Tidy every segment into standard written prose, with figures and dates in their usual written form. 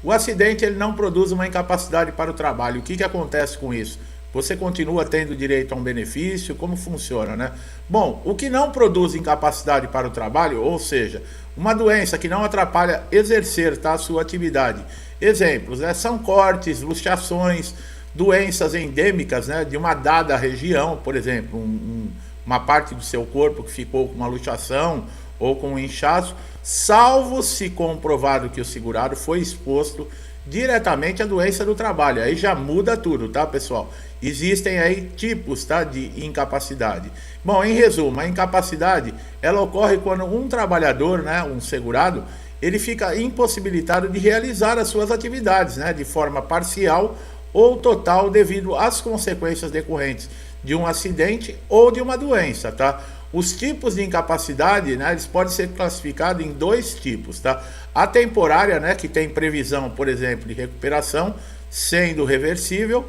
O acidente ele não produz uma incapacidade para o trabalho. O que acontece com isso? Você continua tendo direito a um benefício? Como funciona, né? Bom, o que não produz incapacidade para o trabalho, ou seja, uma doença que não atrapalha exercer, tá, a sua atividade. Exemplos, né, são cortes, luxações, doenças endêmicas, né, de uma dada região, por exemplo, uma parte do seu corpo que ficou com uma luxação ou com um inchaço, salvo se comprovado que o segurado foi exposto diretamente à doença do trabalho. Aí já muda tudo, tá, pessoal? Existem aí tipos, tá, de incapacidade. Bom, em resumo, a incapacidade ela ocorre quando um trabalhador, né, um segurado, ele fica impossibilitado de realizar as suas atividades, né, de forma parcial ou total devido às consequências decorrentes de um acidente ou de uma doença, tá? Os tipos de incapacidade, né, eles podem ser classificados em dois tipos, tá? A temporária, né, que tem previsão, por exemplo, de recuperação, sendo reversível,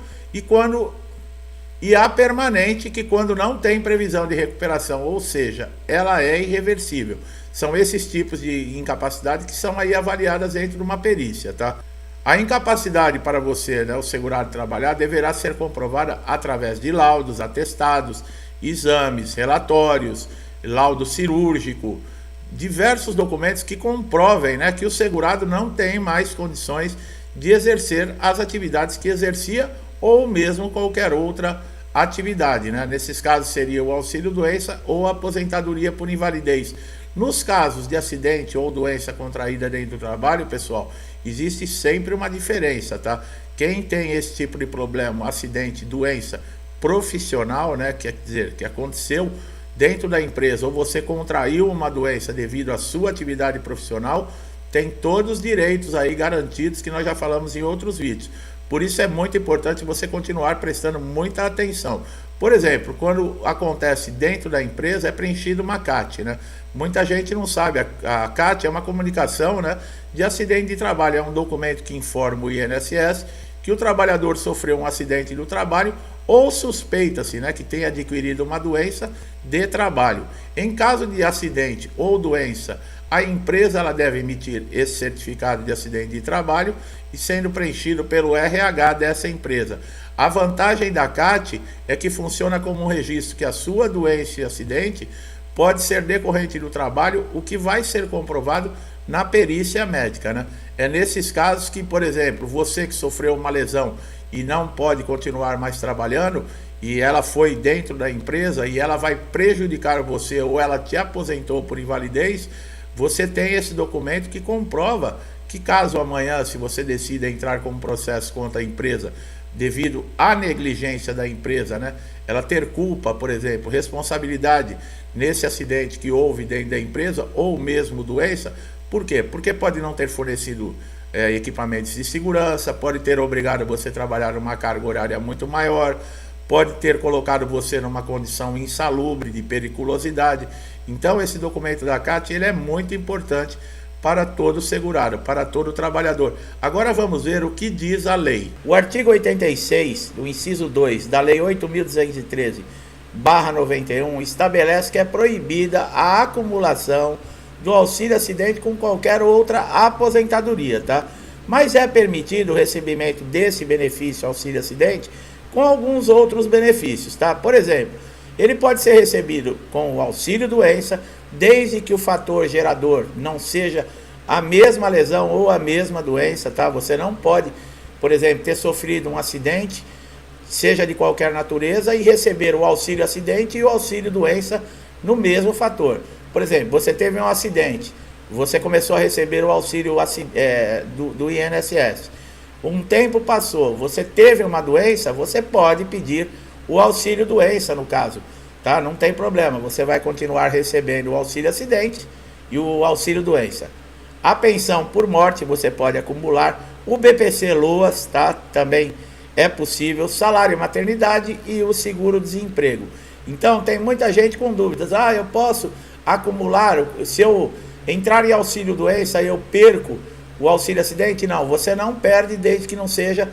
e a permanente, que quando não tem previsão de recuperação, ou seja, ela é irreversível. São esses tipos de incapacidade que são aí avaliadas dentro de uma perícia, tá? A incapacidade para você, né, o segurado trabalhar, deverá ser comprovada através de laudos, atestados, exames, relatórios, laudo cirúrgico, diversos documentos que comprovem, né, que o segurado não tem mais condições de exercer as atividades que exercia ou mesmo qualquer outra atividade, né? Nesses casos seria o auxílio-doença ou a aposentadoria por invalidez. Nos casos de acidente ou doença contraída dentro do trabalho, pessoal, existe sempre uma diferença, tá? Quem tem esse tipo de problema, acidente, doença profissional, né, quer dizer, que aconteceu dentro da empresa ou você contraiu uma doença devido à sua atividade profissional, tem todos os direitos aí garantidos que nós já falamos em outros vídeos. Por isso é muito importante você continuar prestando muita atenção. Por exemplo, quando acontece dentro da empresa, é preenchido uma CAT, né? Muita gente não sabe, a CAT é uma comunicação, né, de acidente de trabalho, é um documento que informa o INSS que o trabalhador sofreu um acidente do trabalho ou suspeita-se, né, que tenha adquirido uma doença de trabalho. Em caso de acidente ou doença, a empresa ela deve emitir esse certificado de acidente de trabalho e sendo preenchido pelo RH dessa empresa. A vantagem da CAT é que funciona como um registro que a sua doença e acidente pode ser decorrente do trabalho, o que vai ser comprovado na perícia médica, né? É nesses casos que, por exemplo, você que sofreu uma lesão e não pode continuar mais trabalhando, e ela foi dentro da empresa e ela vai prejudicar você ou ela te aposentou por invalidez, você tem esse documento que comprova que caso amanhã, se você decida entrar com um processo contra a empresa, devido à negligência da empresa, né, ela ter culpa, por exemplo, responsabilidade nesse acidente que houve dentro da empresa ou mesmo doença, por quê? Porque pode não ter fornecido equipamentos de segurança, pode ter obrigado você a trabalhar numa carga horária muito maior, pode ter colocado você numa condição insalubre de periculosidade. Então esse documento da CAT ele é muito importante para todo segurado, para todo trabalhador. Agora vamos ver o que diz a lei. O artigo 86, do inciso 2 da Lei 8.213/91 estabelece que é proibida a acumulação do auxílio acidente com qualquer outra aposentadoria, tá? Mas é permitido o recebimento desse benefício auxílio acidente com alguns outros benefícios, tá? Por exemplo, ele pode ser recebido com o auxílio doença, desde que o fator gerador não seja a mesma lesão ou a mesma doença, tá? Você não pode, por exemplo, ter sofrido um acidente, seja de qualquer natureza, e receber o auxílio acidente e o auxílio doença no mesmo fator. Por exemplo, você teve um acidente, você começou a receber o auxílio do INSS. Um tempo passou, você teve uma doença, você pode pedir o auxílio doença no caso, tá? Não tem problema, você vai continuar recebendo o auxílio acidente e o auxílio doença. A pensão por morte você pode acumular, o BPC Loas, tá? Também é possível, salário maternidade e o seguro-desemprego. Então tem muita gente com dúvidas, eu posso acumular, se eu entrar em auxílio doença eu perco o auxílio acidente? Não, você não perde desde que não seja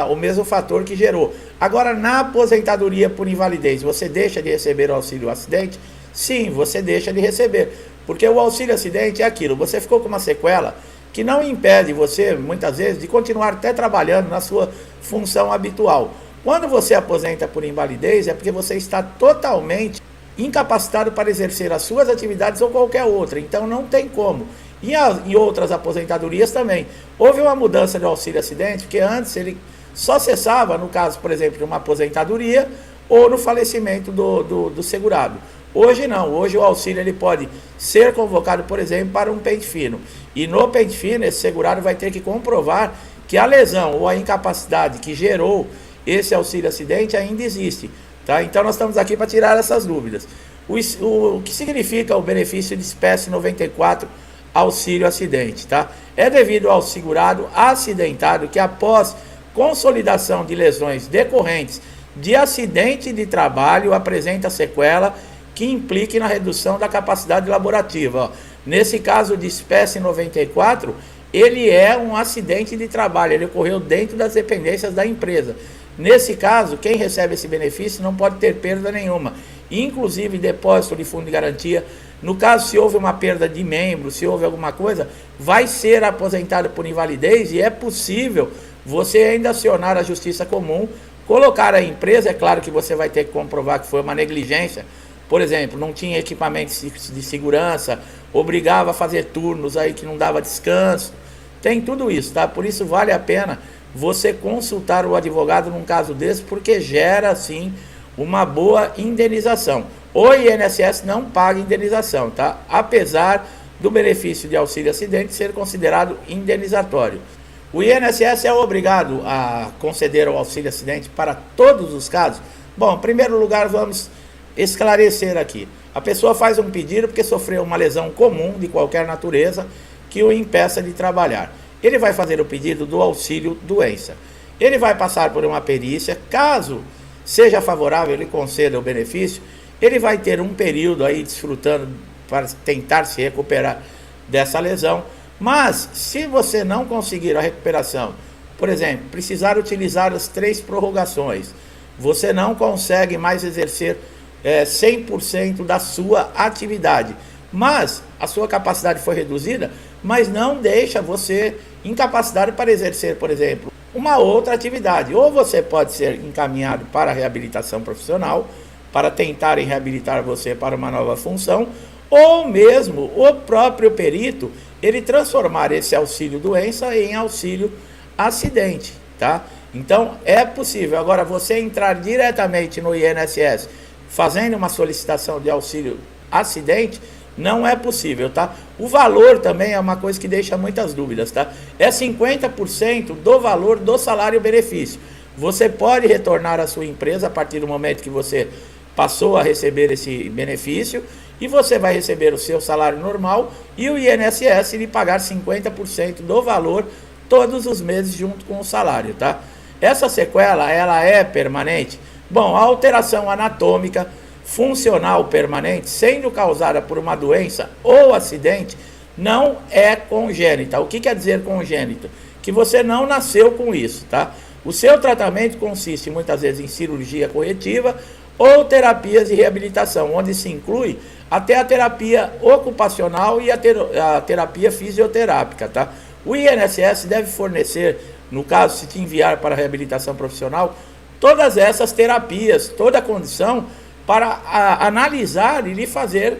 o mesmo fator que gerou. Agora, na aposentadoria por invalidez, você deixa de receber o auxílio acidente? Sim, você deixa de receber, porque o auxílio acidente é aquilo, você ficou com uma sequela que não impede você, muitas vezes, de continuar até trabalhando na sua função habitual. Quando você aposenta por invalidez, é porque você está totalmente incapacitado para exercer as suas atividades ou qualquer outra, então não tem como. E em outras aposentadorias também. Houve uma mudança de auxílio acidente, porque antes ele só cessava, no caso, por exemplo, de uma aposentadoria ou no falecimento do segurado. Hoje não, hoje o auxílio ele pode ser convocado, por exemplo, para um pente fino. E no pente fino, esse segurado vai ter que comprovar que a lesão ou a incapacidade que gerou esse auxílio acidente ainda existe. Tá? Então nós estamos aqui para tirar essas dúvidas. O que significa o benefício de espécie 94 auxílio acidente? Tá? É devido ao segurado acidentado que após consolidação de lesões decorrentes de acidente de trabalho apresenta sequela que implique na redução da capacidade laborativa. Ó. Nesse caso de espécie 94, ele é um acidente de trabalho, ele ocorreu dentro das dependências da empresa. Nesse caso, quem recebe esse benefício não pode ter perda nenhuma, inclusive depósito de fundo de garantia. No caso, se houve uma perda de membro, se houve alguma coisa, vai ser aposentado por invalidez e é possível você ainda acionar a justiça comum, colocar a empresa, é claro que você vai ter que comprovar que foi uma negligência, por exemplo, não tinha equipamentos de segurança, obrigava a fazer turnos aí que não dava descanso, tem tudo isso, tá? Por isso vale a pena você consultar o advogado num caso desse, porque gera, sim, uma boa indenização. O INSS não paga indenização, tá? Apesar do benefício de auxílio acidente ser considerado indenizatório. O INSS é obrigado a conceder o auxílio acidente para todos os casos? Bom, em primeiro lugar, vamos esclarecer aqui. A pessoa faz um pedido porque sofreu uma lesão comum de qualquer natureza que o impeça de trabalhar. Ele vai fazer o pedido do auxílio doença. Ele vai passar por uma perícia. Caso seja favorável, ele conceda o benefício. Ele vai ter um período aí desfrutando para tentar se recuperar dessa lesão. Mas, se você não conseguir a recuperação, por exemplo, precisar utilizar as 3 prorrogações, você não consegue mais exercer 100% da sua atividade. Mas a sua capacidade foi reduzida, mas não deixa você incapacitado para exercer, por exemplo, uma outra atividade. Ou você pode ser encaminhado para a reabilitação profissional, para tentarem reabilitar você para uma nova função, ou mesmo o próprio perito, ele transformar esse auxílio doença em auxílio acidente, tá? Então, é possível. Agora, você entrar diretamente no INSS fazendo uma solicitação de auxílio acidente, não é possível, tá? O valor também é uma coisa que deixa muitas dúvidas, tá? É 50% do valor do salário-benefício. Você pode retornar à sua empresa a partir do momento que você passou a receber esse benefício e você vai receber o seu salário normal e o INSS lhe pagar 50% do valor todos os meses junto com o salário, tá? Essa sequela, ela é permanente? Bom, a alteração anatômica funcional permanente, sendo causada por uma doença ou acidente, não é congênita. O que quer dizer congênito? Que você não nasceu com isso, tá? O seu tratamento consiste muitas vezes em cirurgia corretiva ou terapias de reabilitação, onde se inclui até a terapia ocupacional e a terapia fisioterápica, tá? O INSS deve fornecer, no caso, se te enviar para a reabilitação profissional, todas essas terapias, toda a condição para analisar e lhe fazer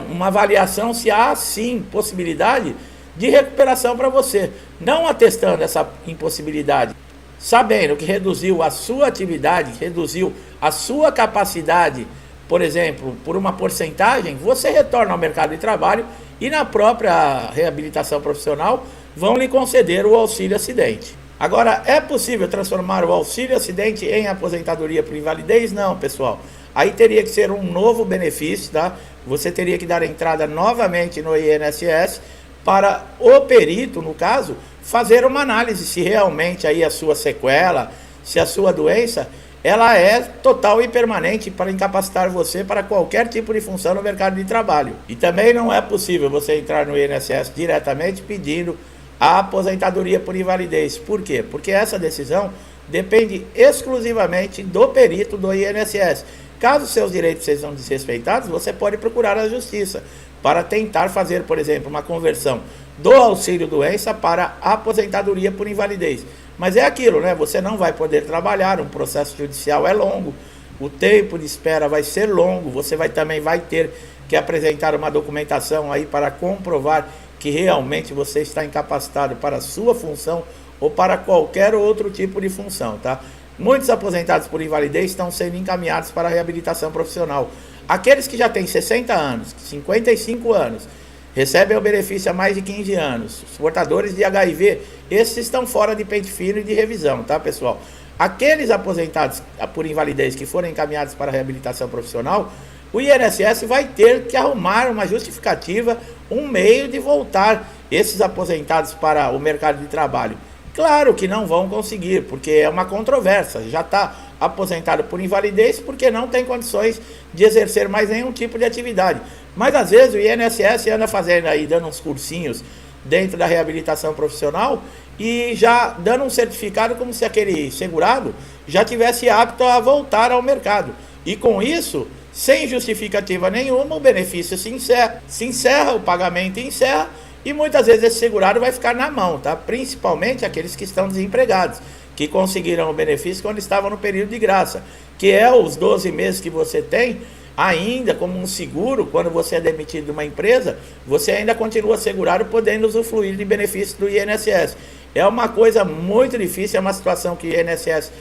uma avaliação se há, sim, possibilidade de recuperação para você. Não atestando essa impossibilidade, sabendo que reduziu a sua atividade, reduziu a sua capacidade, por exemplo, por uma porcentagem, você retorna ao mercado de trabalho e na própria reabilitação profissional vão lhe conceder o auxílio acidente. Agora, é possível transformar o auxílio acidente em aposentadoria por invalidez? Não, pessoal. Aí teria que ser um novo benefício, tá? Você teria que dar entrada novamente no INSS para o perito, no caso, fazer uma análise se realmente aí a sua sequela, se a sua doença, ela é total e permanente para incapacitar você para qualquer tipo de função no mercado de trabalho. E também não é possível você entrar no INSS diretamente pedindo a aposentadoria por invalidez. Por quê? Porque essa decisão depende exclusivamente do perito do INSS. Caso seus direitos sejam desrespeitados, você pode procurar a justiça para tentar fazer, por exemplo, uma conversão do auxílio-doença para a aposentadoria por invalidez. Mas é aquilo, né? Você não vai poder trabalhar, um processo judicial é longo, o tempo de espera vai ser longo, você também vai ter que apresentar uma documentação aí para comprovar que realmente você está incapacitado para a sua função ou para qualquer outro tipo de função, tá? Muitos aposentados por invalidez estão sendo encaminhados para a reabilitação profissional. Aqueles que já têm 60 anos, 55 anos, recebem o benefício há mais de 15 anos, os portadores de HIV, esses estão fora de pente fino e de revisão, tá, pessoal? Aqueles aposentados por invalidez que forem encaminhados para a reabilitação profissional, o INSS vai ter que arrumar uma justificativa, um meio de voltar esses aposentados para o mercado de trabalho. Claro que não vão conseguir, porque é uma controvérsia, já está aposentado por invalidez porque não tem condições de exercer mais nenhum tipo de atividade. Mas às vezes o INSS anda fazendo aí, dando uns cursinhos dentro da reabilitação profissional e já dando um certificado como se aquele segurado já tivesse apto a voltar ao mercado. E com isso, sem justificativa nenhuma, o benefício se encerra, o pagamento encerra e muitas vezes esse segurado vai ficar na mão, tá? Principalmente aqueles que estão desempregados, que conseguiram o benefício quando estavam no período de graça, que é os 12 meses que você tem ainda como um seguro. Quando você é demitido de uma empresa, você ainda continua segurado, podendo usufruir de benefícios do INSS. É uma coisa muito difícil, é uma situação que o INSS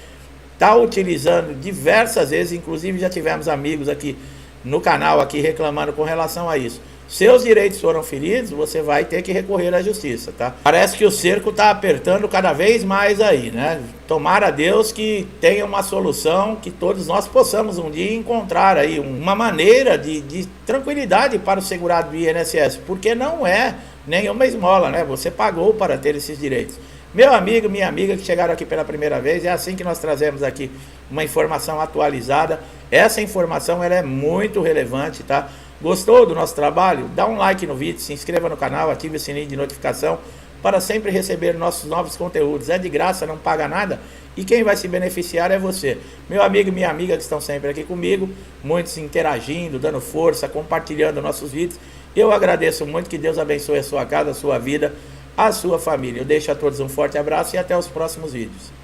está utilizando diversas vezes, inclusive já tivemos amigos aqui no canal aqui reclamando com relação a isso. Seus direitos foram feridos, você vai ter que recorrer à justiça, tá? Parece que o cerco está apertando cada vez mais aí, né? Tomara a Deus que tenha uma solução, que todos nós possamos um dia encontrar aí uma maneira de tranquilidade para o segurado do INSS, porque não é nenhuma esmola, né? Você pagou para ter esses direitos. Meu amigo, minha amiga que chegaram aqui pela primeira vez, é assim que nós trazemos aqui uma informação atualizada. Essa informação ela é muito relevante, tá? Gostou do nosso trabalho? Dá um like no vídeo, se inscreva no canal, ative o sininho de notificação para sempre receber nossos novos conteúdos. É de graça, não paga nada e quem vai se beneficiar é você. Meu amigo e minha amiga que estão sempre aqui comigo, muitos interagindo, dando força, compartilhando nossos vídeos. Eu agradeço muito, que Deus abençoe a sua casa, a sua vida, a sua família. Eu deixo a todos um forte abraço e até os próximos vídeos.